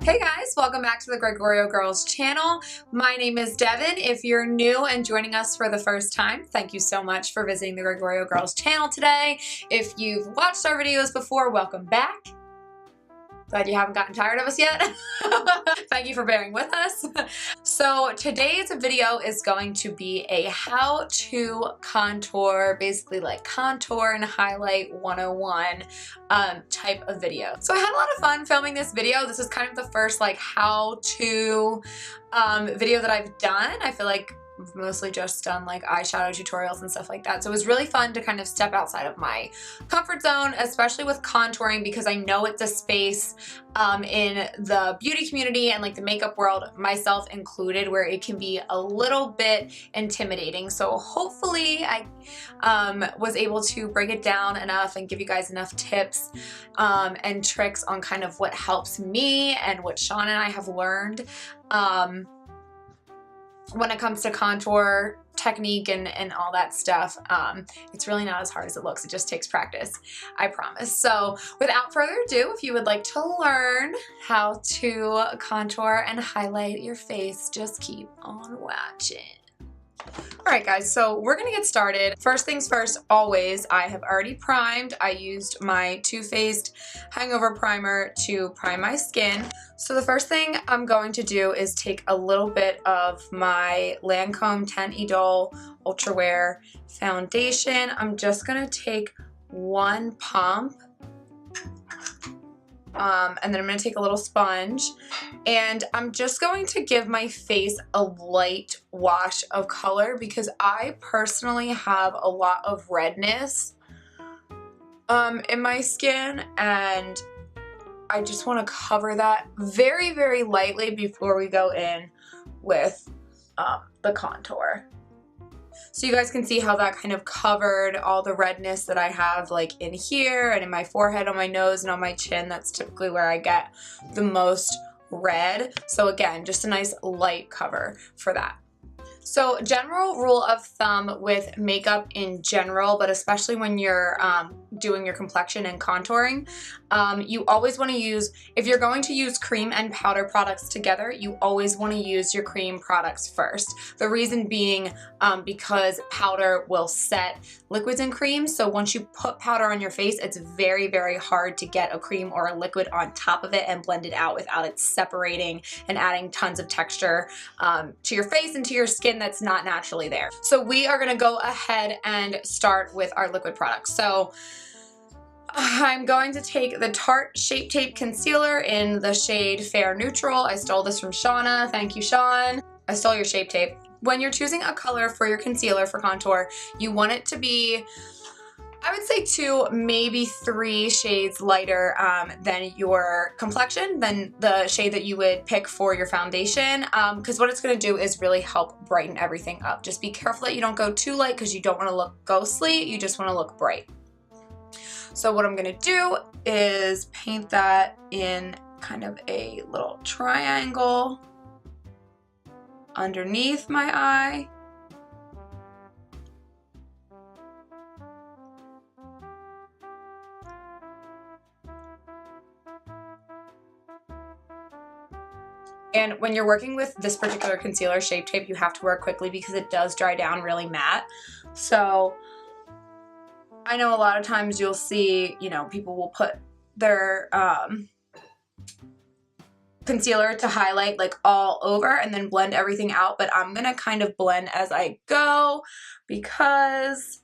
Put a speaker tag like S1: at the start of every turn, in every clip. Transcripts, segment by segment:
S1: Hey guys, welcome back to the Gregorio Girls channel. My name is Devin. If you're new and joining us for the first time, thank you so much for visiting the Gregorio Girls channel today. If you've watched our videos before, welcome back. Glad you haven't gotten tired of us yet. Thank you for bearing with us. So today's video is going to be a how to contour, basically like contour and highlight 101 type of video. So I had a lot of fun filming this video. This is kind of the first like how to video that I've done. I feel like I've mostly just done like eyeshadow tutorials and stuff like that. So it was really fun to kind of step outside of my comfort zone, especially with contouring, because I know it's a space in the beauty community and like the makeup world, myself included, where it can be a little bit intimidating. So hopefully I was able to break it down enough and give you guys enough tips and tricks on kind of what helps me and what Sean and I have learned when it comes to contour technique and all that stuff. It's really not as hard as it looks. It just takes practice, I promise. So without further ado, if you would like to learn how to contour and highlight your face, just keep on watching. Alright guys, so we're gonna get started. First things first, always, I have already primed. I used my Too Faced Hangover Primer to prime my skin. So the first thing I'm going to do is take a little bit of my Lancome 10 Idole Ultra Wear foundation. I'm just gonna take one pump. And then I'm going to take a little sponge and I'm just going to give my face a light wash of color because I personally have a lot of redness in my skin, and I just want to cover that very, very lightly before we go in with the contour. So you guys can see how that kind of covered all the redness that I have like in here and in my forehead, on my nose, and on my chin. That's typically where I get the most red. So again, just a nice light cover for that. So general rule of thumb with makeup in general, but especially when you're doing your complexion and contouring, you always want to use, if you're going to use cream and powder products together, you always want to use your cream products first. The reason being because powder will set liquids in cream. So once you put powder on your face, it's very, very hard to get a cream or a liquid on top of it and blend it out without it separating and adding tons of texture to your face and to your skin that's not naturally there. So we are gonna go ahead and start with our liquid products. So I'm going to take the Tarte Shape Tape Concealer in the shade Fair Neutral. I stole this from Shauna. Thank you, Sean. I stole your Shape Tape. When you're choosing a color for your concealer for contour, you want it to be, I would say 2, maybe 3 shades lighter than your complexion, than the shade that you would pick for your foundation, because what it's going to do is really help brighten everything up. Just be careful that you don't go too light because you don't want to look ghostly, you just want to look bright. So what I'm going to do is paint that in kind of a little triangle underneath my eye. And when you're working with this particular concealer, Shape Tape, you have to work quickly because it does dry down really matte. So I know a lot of times you'll see, you know, people will put their concealer to highlight like all over and then blend everything out, but I'm gonna kind of blend as I go because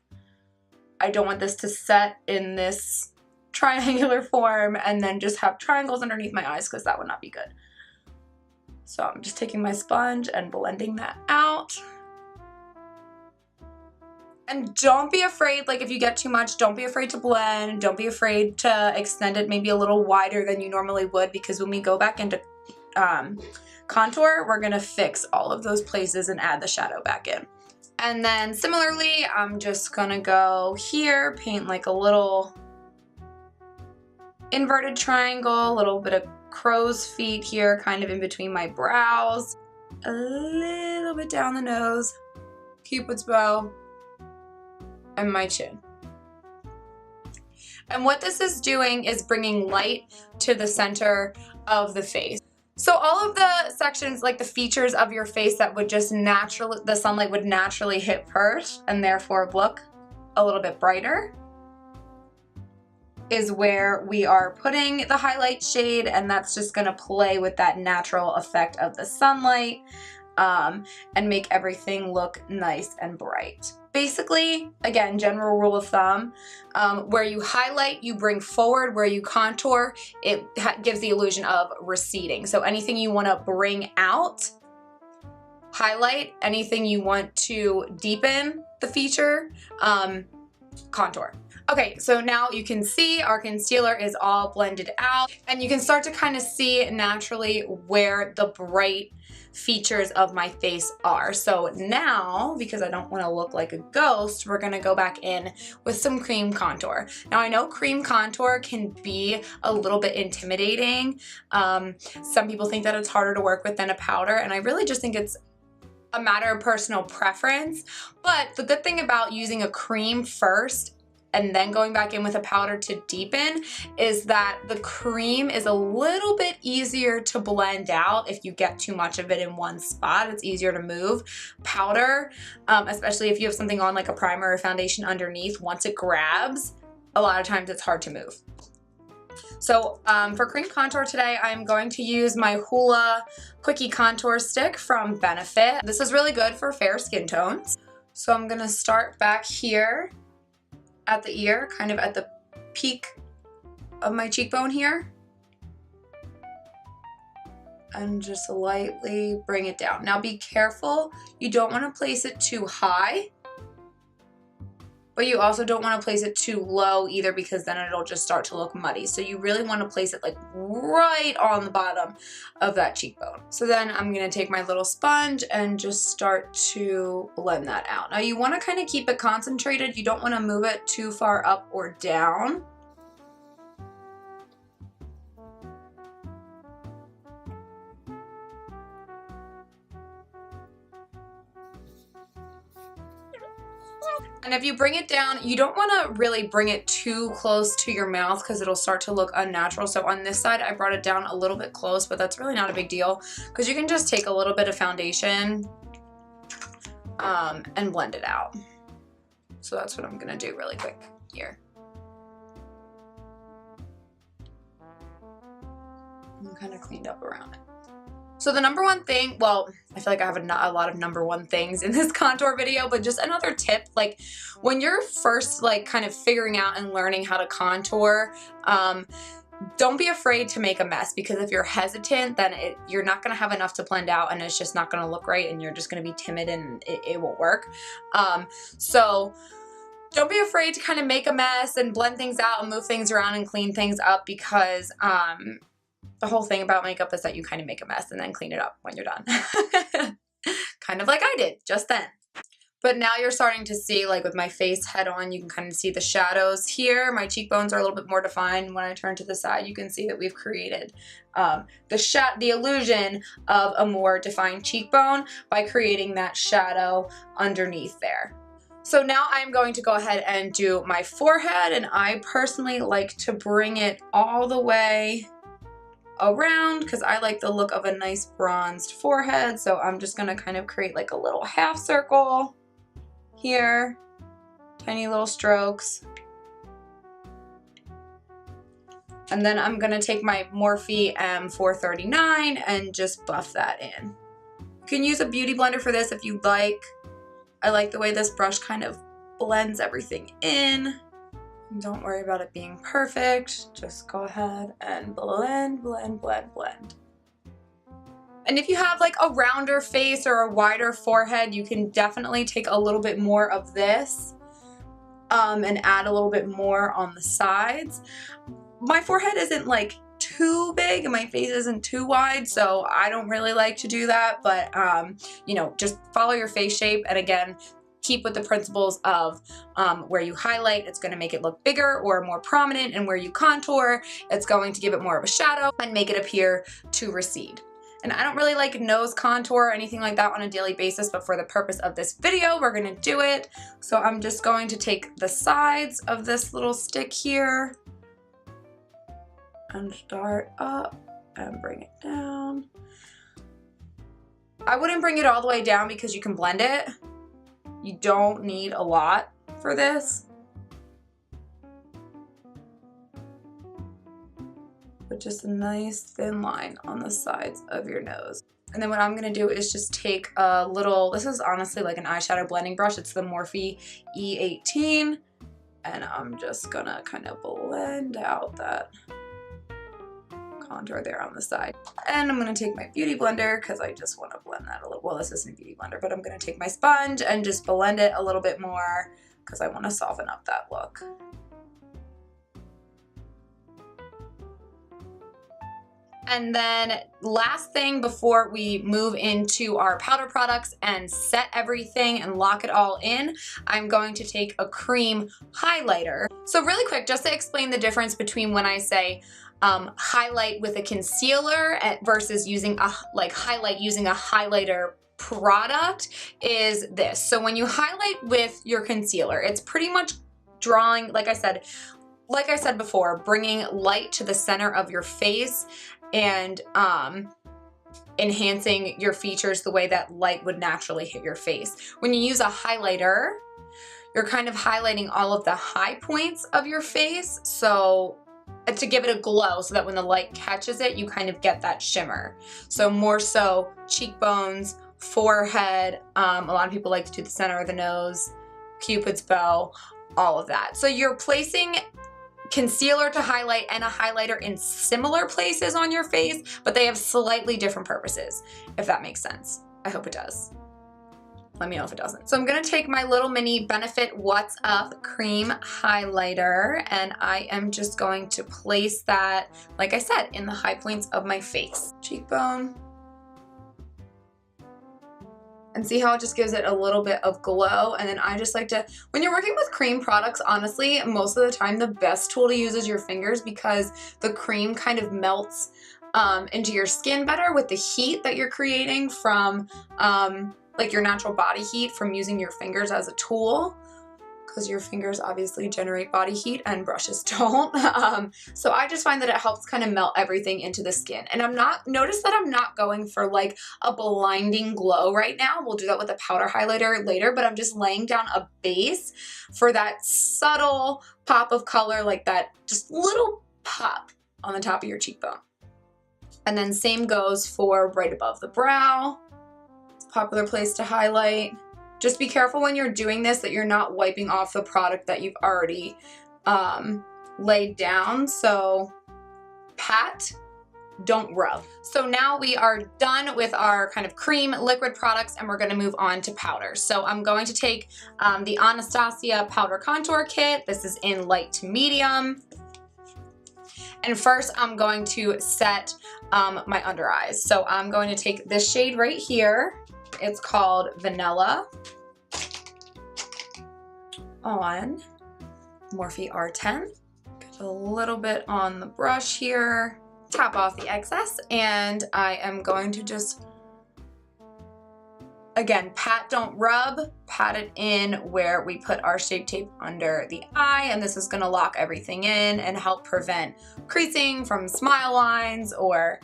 S1: I don't want this to set in this triangular form and then just have triangles underneath my eyes, because that would not be good. So I'm just taking my sponge and blending that out. And don't be afraid, like if you get too much, don't be afraid to blend. Don't be afraid to extend it maybe a little wider than you normally would, because when we go back into contour, we're gonna fix all of those places and add the shadow back in. And then similarly, I'm just gonna go here, paint like a little inverted triangle, a little bit of crow's feet here, kind of in between my brows, a little bit down the nose, Cupid's bow, and my chin. And what this is doing is bringing light to the center of the face. So all of the sections, like the features of your face that would just naturally, the sunlight would naturally hit first and therefore look a little bit brighter, is where we are putting the highlight shade, and that's just gonna play with that natural effect of the sunlight and make everything look nice and bright. Basically, again, general rule of thumb, where you highlight, you bring forward. Where you contour, it gives the illusion of receding. So anything you wanna bring out, highlight. Anything you want to deepen the feature, contour. Okay, so now you can see our concealer is all blended out, and you can start to kind of see naturally where the bright features of my face are. So now, because I don't want to look like a ghost, we're gonna go back in with some cream contour. Now I know cream contour can be a little bit intimidating. Some people think that it's harder to work with than a powder, and I really just think it's a matter of personal preference. But the good thing about using a cream first and then going back in with a powder to deepen is that the cream is a little bit easier to blend out. If you get too much of it in one spot, it's easier to move. Powder, especially if you have something on like a primer or foundation underneath, once it grabs, a lot of times it's hard to move. So for cream contour today, I'm going to use my Hoola Quickie Contour Stick from Benefit. This is really good for fair skin tones. So I'm gonna start back here at the ear, kind of at the peak of my cheekbone here, and just lightly bring it down. Now be careful, you don't want to place it too high, but you also don't want to place it too low either, because then it'll just start to look muddy. So you really want to place it like right on the bottom of that cheekbone. So then I'm going to take my little sponge and just start to blend that out. Now you want to kind of keep it concentrated. You don't want to move it too far up or down. And if you bring it down, you don't want to really bring it too close to your mouth because it'll start to look unnatural. So on this side, I brought it down a little bit close, but that's really not a big deal because you can just take a little bit of foundation and blend it out. So that's what I'm going to do really quick here. I'm kind of cleaned up around it. So the number one thing, well, I feel like I have a lot of number one things in this contour video, but just another tip, like when you're first like kind of figuring out and learning how to contour, don't be afraid to make a mess, because if you're hesitant, then you're not going to have enough to blend out and it's just not going to look right and you're just going to be timid and it won't work. So don't be afraid to kind of make a mess and blend things out and move things around and clean things up, because the whole thing about makeup is that you kind of make a mess and then clean it up when you're done. Kind of like I did just then. But now you're starting to see, like with my face head on, you can kind of see the shadows here. My cheekbones are a little bit more defined. When I turn to the side, you can see that we've created the illusion of a more defined cheekbone by creating that shadow underneath there. So now I'm going to go ahead and do my forehead, and I personally like to bring it all the way around because I like the look of a nice bronzed forehead. So I'm just gonna kind of create like a little half circle here, tiny little strokes. And then I'm gonna take my Morphe M439 and just buff that in. You can use a beauty blender for this if you'd like. I like the way this brush kind of blends everything in. Don't worry about it being perfect. Just go ahead and blend, blend, blend, blend. And if you have like a rounder face or a wider forehead, you can definitely take a little bit more of this and add a little bit more on the sides. My forehead isn't like too big and my face isn't too wide, so I don't really like to do that, but you know, just follow your face shape, and again, keep with the principles of where you highlight, it's going to make it look bigger or more prominent, and where you contour, it's going to give it more of a shadow and make it appear to recede. And I don't really like nose contour or anything like that on a daily basis, but for the purpose of this video, we're going to do it. So I'm just going to take the sides of this little stick here and start up and bring it down. I wouldn't bring it all the way down because you can blend it. You don't need a lot for this. But just a nice thin line on the sides of your nose. And then what I'm gonna do is just take a little, this is honestly like an eyeshadow blending brush. It's the Morphe E18. And I'm just gonna kind of blend out that contour there on the side. And I'm gonna take my beauty blender because I just wanna blend that a little, well, this isn't a beauty blender, but I'm gonna take my sponge and just blend it a little bit more because I wanna soften up that look. And then last thing before we move into our powder products and set everything and lock it all in, I'm going to take a cream highlighter. So really quick, just to explain the difference between when I say highlight with a concealer versus using a highlight using a highlighter product is this. So when you highlight with your concealer, it's pretty much drawing, like I said before, bringing light to the center of your face and enhancing your features the way that light would naturally hit your face. When you use a highlighter, you're kind of highlighting all of the high points of your face, so to give it a glow so that when the light catches it, you kind of get that shimmer. So more so cheekbones, forehead, a lot of people like to do the center of the nose, Cupid's bow, all of that. So you're placing concealer to highlight and a highlighter in similar places on your face, but they have slightly different purposes, if that makes sense. I hope it does. Let me know if it doesn't. So I'm gonna take my little mini Benefit What's Up cream highlighter, and I am just going to place that, like I said, in the high points of my face. Cheekbone. And see how it just gives it a little bit of glow. And then I just like to, when you're working with cream products, honestly, most of the time the best tool to use is your fingers because the cream kind of melts into your skin better with the heat that you're creating from like your natural body heat from using your fingers as a tool, because your fingers obviously generate body heat and brushes don't. So I just find that it helps kind of melt everything into the skin. And notice that I'm not going for like a blinding glow right now. We'll do that with a powder highlighter later, but I'm just laying down a base for that subtle pop of color, like that just little pop on the top of your cheekbone. And then same goes for right above the brow. It's a popular place to highlight. Just be careful when you're doing this that you're not wiping off the product that you've already laid down. So pat, don't rub. So now we are done with our kind of cream liquid products and we're gonna move on to powder. So I'm going to take the Anastasia Powder Contour Kit. This is in light to medium. And first I'm going to set my under eyes. So I'm going to take this shade right here. It's called Vanilla on Morphe R10. Get a little bit on the brush here, tap off the excess, and I am going to just, again, pat, don't rub, pat it in where we put our Shape Tape under the eye, and this is gonna lock everything in and help prevent creasing from smile lines or,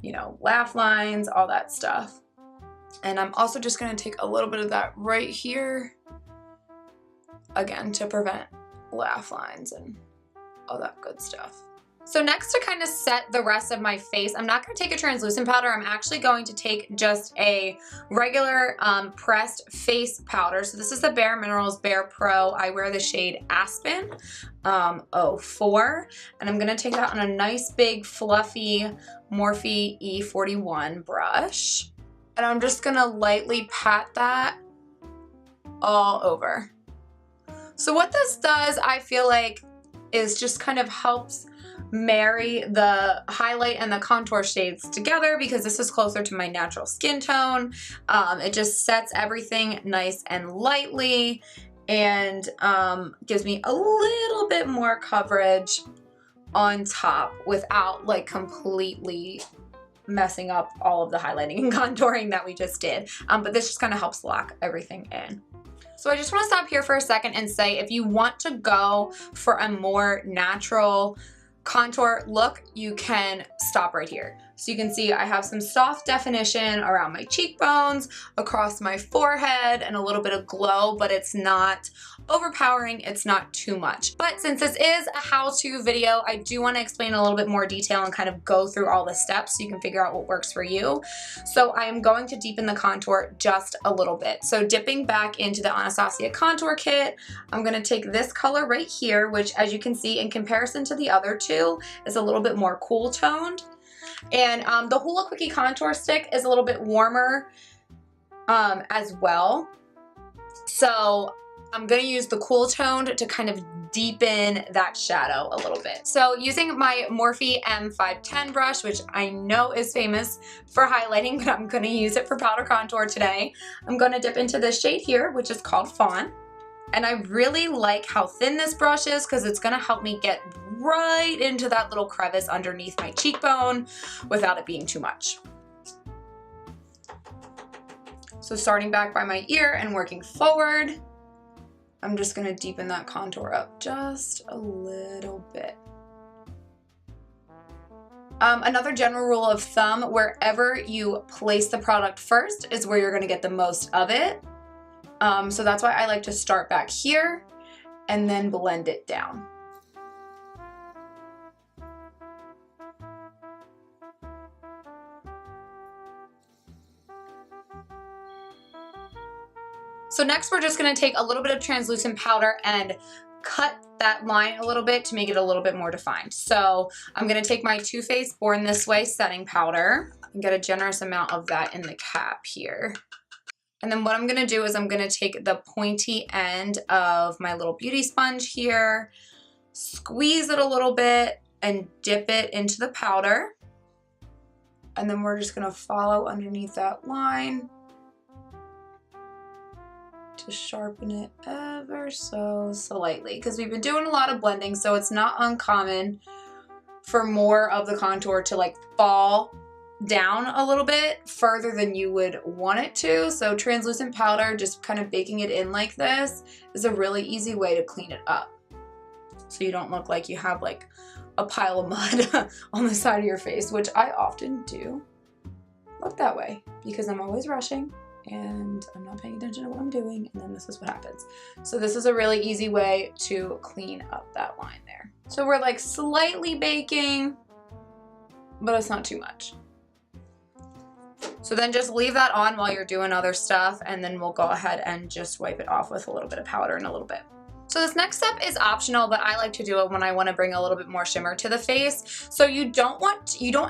S1: you know, laugh lines, all that stuff. And I'm also just gonna take a little bit of that right here, again, to prevent laugh lines and all that good stuff. So next, to kind of set the rest of my face, I'm not gonna take a translucent powder. I'm actually going to take just a regular pressed face powder. So this is the Bare Minerals Bare Pro. I wear the shade Aspen 04. And I'm gonna take that on a nice big fluffy Morphe E41 brush. And I'm just gonna lightly pat that all over. So what this does, I feel like, is just kind of helps marry the highlight and the contour shades together because this is closer to my natural skin tone. It just sets everything nice and lightly and gives me a little bit more coverage on top without like completely messing up all of the highlighting and contouring that we just did. But this just kind of helps lock everything in. So I just want to stop here for a second and say, if you want to go for a more natural contour look, you can stop right here. So you can see I have some soft definition around my cheekbones, across my forehead, and a little bit of glow, but it's not overpowering, it's not too much. But since this is a how-to video, I do want to explain a little bit more detail and kind of go through all the steps so you can figure out what works for you. So I am going to deepen the contour just a little bit. So dipping back into the Anastasia contour kit, I'm going to take this color right here, which as you can see in comparison to the other two is a little bit more cool toned. And the Hula Quickie contour stick is a little bit warmer as well. So I'm going to use the cool toned to kind of deepen that shadow a little bit. So using my Morphe M510 brush, which I know is famous for highlighting, but I'm going to use it for powder contour today, I'm going to dip into this shade here, which is called Fawn. And I really like how thin this brush is because it's going to help me get right into that little crevice underneath my cheekbone without it being too much. So starting back by my ear and working forward, I'm just going to deepen that contour up just a little bit. Another general rule of thumb, wherever you place the product first is where you're going to get the most of it. So that's why I like to start back here and then blend it down. So next we're just going to take a little bit of translucent powder and cut that line a little bit to make it a little bit more defined. So I'm going to take my Too Faced Born This Way setting powder and get a generous amount of that in the cap here. And then what I'm going to do is I'm going to take the pointy end of my little beauty sponge here, squeeze it a little bit, and dip it into the powder. And then we're just going to follow underneath that line to sharpen it ever so slightly, because we've been doing a lot of blending, so it's not uncommon for more of the contour to like fall down a little bit further than you would want it to. So translucent powder, just kind of baking it in like this, is a really easy way to clean it up so you don't look like you have like a pile of mud on the side of your face, which I often do look that way because I'm always rushing and I'm not paying attention to what I'm doing, and then this is what happens. So this is a really easy way to clean up that line there. So we're like slightly baking, but it's not too much. So then just leave that on while you're doing other stuff, and then we'll go ahead and just wipe it off with a little bit of powder in a little bit. So this next step is optional, but I like to do it when I want to bring a little bit more shimmer to the face. So you don't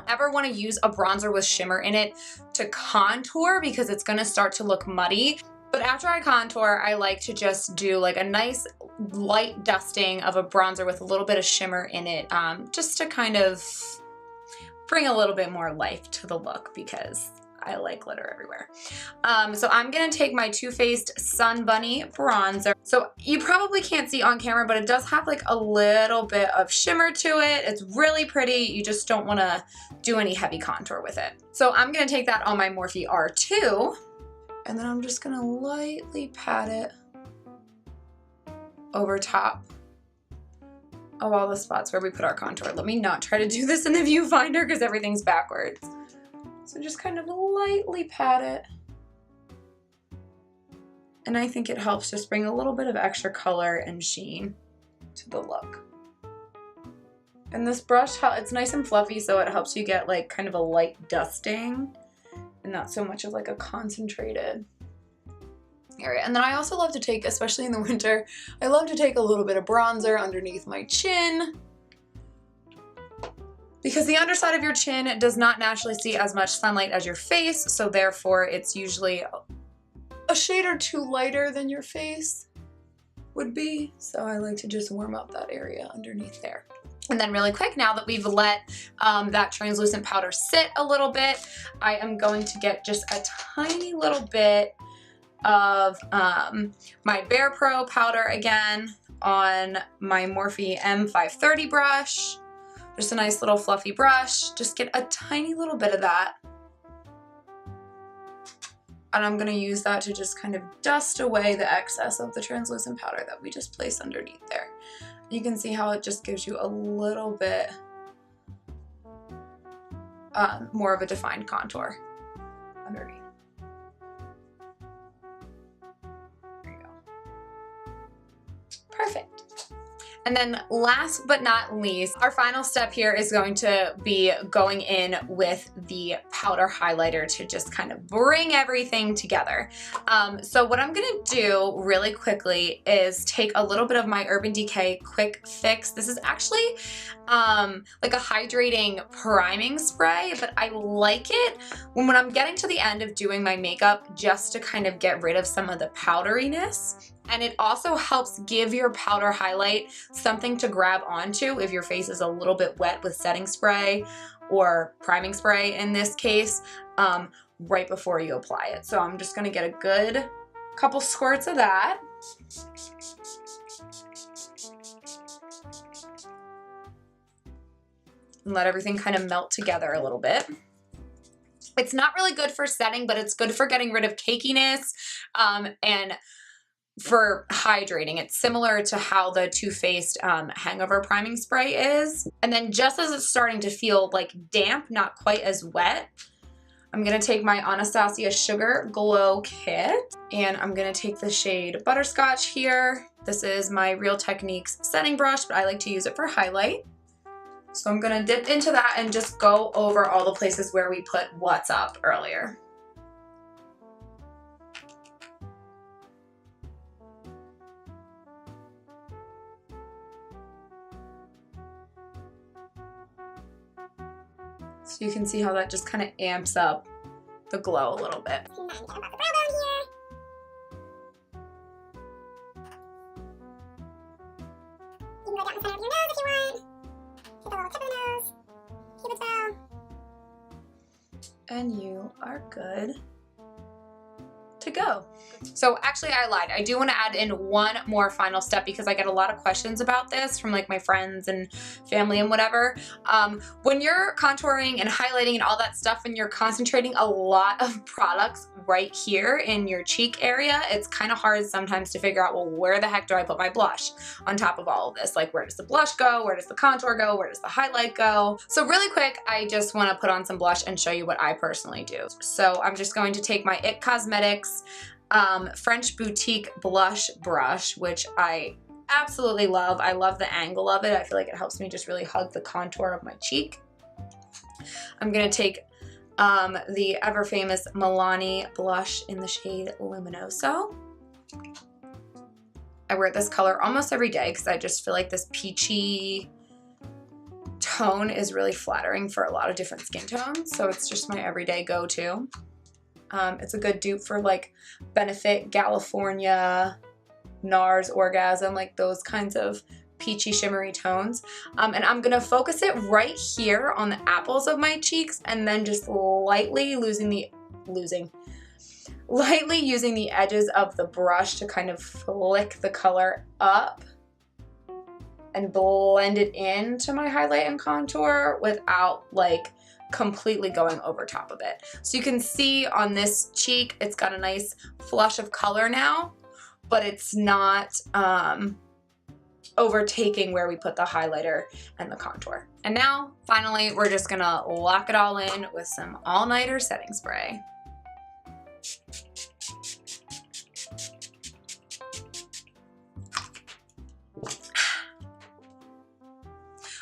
S1: ever want to use a bronzer with shimmer in it to contour because it's going to start to look muddy. But after I contour, I like to just do like a nice light dusting of a bronzer with a little bit of shimmer in it, just to kind of bring a little bit more life to the look because I like glitter everywhere. So I'm going to take my Too Faced Sun Bunny bronzer. So you probably can't see on camera, but it does have like a little bit of shimmer to it. It's really pretty. You just don't want to do any heavy contour with it. So I'm going to take that on my Morphe R2, and then I'm just going to lightly pat it over top of all the spots where we put our contour. Let me not try to do this in the viewfinder because everything's backwards. So just kind of lightly pat it. And I think it helps just bring a little bit of extra color and sheen to the look. And this brush, it's nice and fluffy, so it helps you get like kind of a light dusting and not so much of like a concentrated area. And then I also love to take, especially in the winter, I love to take a little bit of bronzer underneath my chin, because the underside of your chin does not naturally see as much sunlight as your face, so therefore it's usually a shade or two lighter than your face would be. So I like to just warm up that area underneath there. And then really quick, now that we've let that translucent powder sit a little bit, I am going to get just a tiny little bit of my Bear Pro powder again on my Morphe M530 brush. Just a nice little fluffy brush. Just get a tiny little bit of that. And I'm gonna use that to just kind of dust away the excess of the translucent powder that we just placed underneath there. You can see how it just gives you a little bit more of a defined contour underneath. There you go. Perfect. And then last but not least, our final step here is going to be going in with the powder highlighter to just kind of bring everything together. So what I'm gonna do really quickly is take a little bit of my Urban Decay Quick Fix. This is actually like a hydrating priming spray, but I like it when I'm getting to the end of doing my makeup just to kind of get rid of some of the powderiness. And it also helps give your powder highlight something to grab onto if your face is a little bit wet with setting spray or priming spray in this case, right before you apply it. So I'm just gonna get a good couple squirts of that. And let everything kind of melt together a little bit. It's not really good for setting, but it's good for getting rid of cakiness and for hydrating. It's similar to how the Too Faced Hangover Priming Spray is. And then just as it's starting to feel like damp, not quite as wet, I'm gonna take my Anastasia Sugar Glow Kit and I'm gonna take the shade Butterscotch here. This is my Real Techniques setting brush, but I like to use it for highlight. So I'm gonna dip into that and just go over all the places where we put What's Up earlier. So you can see how that just kind of amps up the glow a little bit. And you are good to go. So actually I lied. I do want to add in one more final step because I get a lot of questions about this from like my friends and family and whatever. When you're contouring and highlighting and all that stuff and you're concentrating a lot of products right here in your cheek area, it's kind of hard sometimes to figure out, well, where the heck do I put my blush on top of all of this? Like, where does the blush go? Where does the contour go? Where does the highlight go? So really quick, I just want to put on some blush and show you what I personally do. So I'm just going to take my IT Cosmetics French Boutique Blush Brush, which I absolutely love. I love the angle of it. I feel like it helps me just really hug the contour of my cheek. I'm gonna take the ever famous Milani blush in the shade Luminoso. I wear this color almost every day because I just feel like this peachy tone is really flattering for a lot of different skin tones. So it's just my everyday go-to. It's a good dupe for like Benefit, California, NARS, Orgasm, like those kinds of peachy shimmery tones. And I'm gonna focus it right here on the apples of my cheeks and then just lightly using the edges of the brush to kind of flick the color up and blend it into my highlight and contour without like completely going over top of it. So you can see on this cheek, it's got a nice flush of color now, but it's not overtaking where we put the highlighter and the contour. And now, finally, we're just gonna lock it all in with some all-nighter setting spray.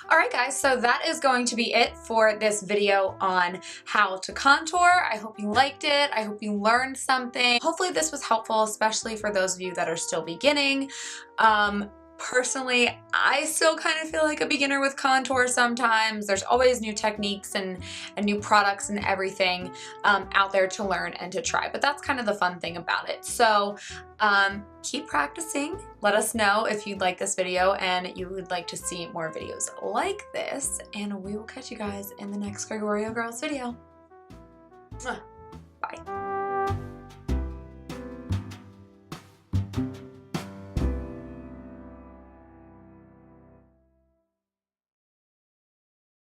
S1: Alright guys, so that is going to be it for this video on how to contour. I hope you liked it. I hope you learned something. Hopefully this was helpful, especially for those of you that are still beginning. Personally, I still kind of feel like a beginner with contour sometimes. There's always new techniques and new products and everything out there to learn and to try, but that's kind of the fun thing about it. So keep practicing. Let us know if you'd like this video and you would like to see more videos like this, and we will catch you guys in the next Gregorio Girls video. Bye.